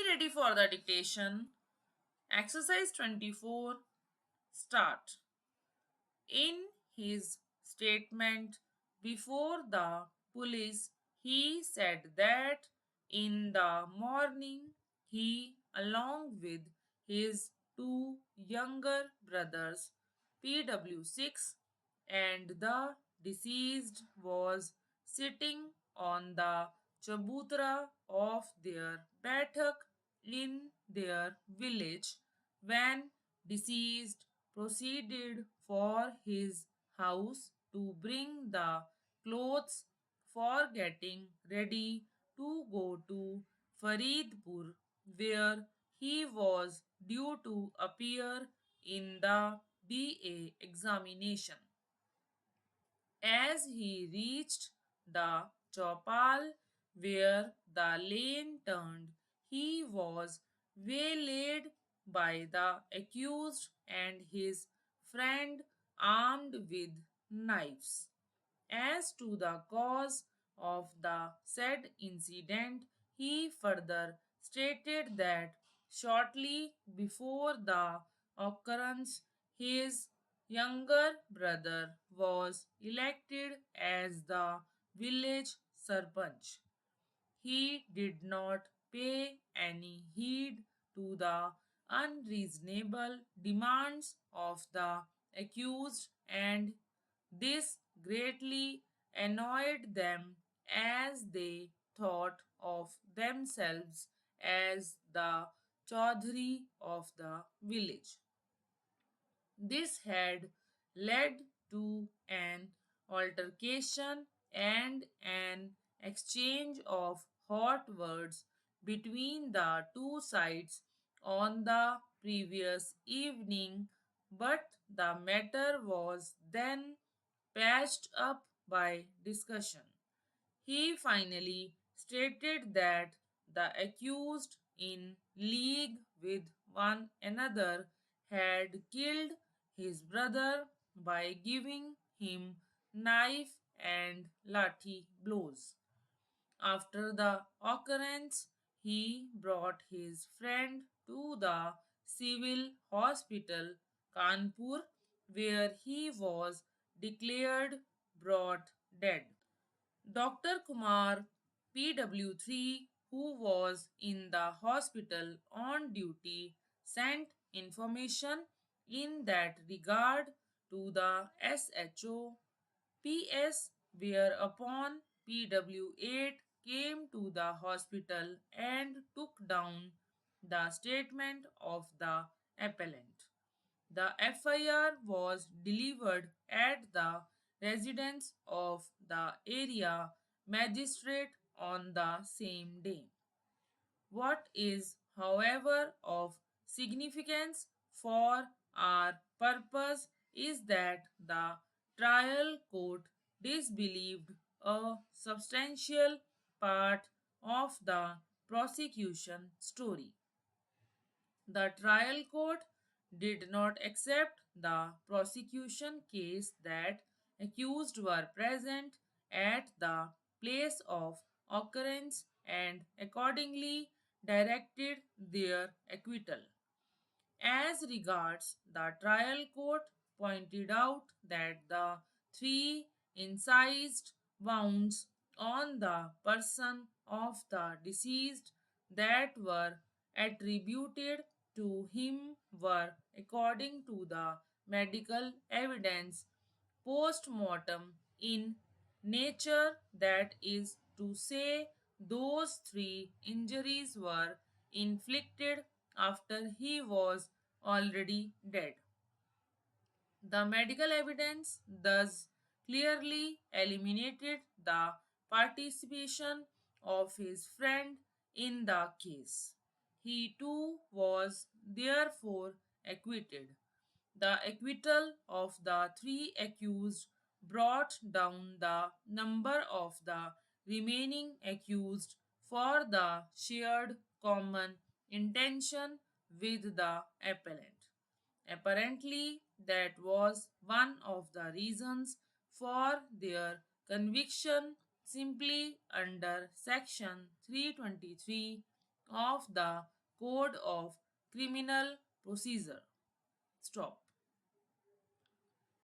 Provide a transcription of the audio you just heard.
ready for the dictation. Exercise 24. Start. In his statement before the police, he said that in the morning he, along with his two younger brothers, PW6, and the deceased, was sitting on the chabutra of their bathak in their village when deceased proceeded for his house to bring the clothes for getting ready to go to Faridpur, where he was due to appear in the BA examination. As he reached the chopal where the lane turned, he was waylaid by the accused and his friend armed with knives. As to the cause of the said incident, he further stated that shortly before the occurrence, his younger brother was elected as the village sarpanch. He did not pay any heed to the unreasonable demands of the accused, and this greatly annoyed them as they thought of themselves as the Chaudhry of the village. This had led to an altercation and an exchange of hot words between the two sides on the previous evening, but the matter was then patched up by discussion. He finally stated that the accused, in league with one another, had killed his brother by giving him knife and lathi blows. After the occurrence, he brought his friend to the civil hospital, Kanpur, where he was declared brought dead. Dr. Kumar PW3, who was in the hospital on duty, sent information in that regard to the SHO. PS, whereupon PW8 came to the hospital and took down the statement of the appellant. The FIR was delivered at the residence of the area magistrate on the same day. What is, however, of significance for our purpose is that the trial court disbelieved a substantial part of the prosecution story. The trial court did not accept the prosecution case that accused were present at the place of occurrence and accordingly directed their acquittal. As regards the trial court pointed out that the three incised wounds on the person of the deceased that were attributed to him were, according to the medical evidence, post mortem in nature, that is to say, those three injuries were inflicted after he was already dead. The medical evidence thus clearly eliminated the participation of his friend in the case. He too was therefore acquitted. The acquittal of the three accused brought down the number of the remaining accused for the shared common intention with the appellant. Apparently, that was one of the reasons for their conviction simply under section 323 of the Code of Criminal Procedure. Stop.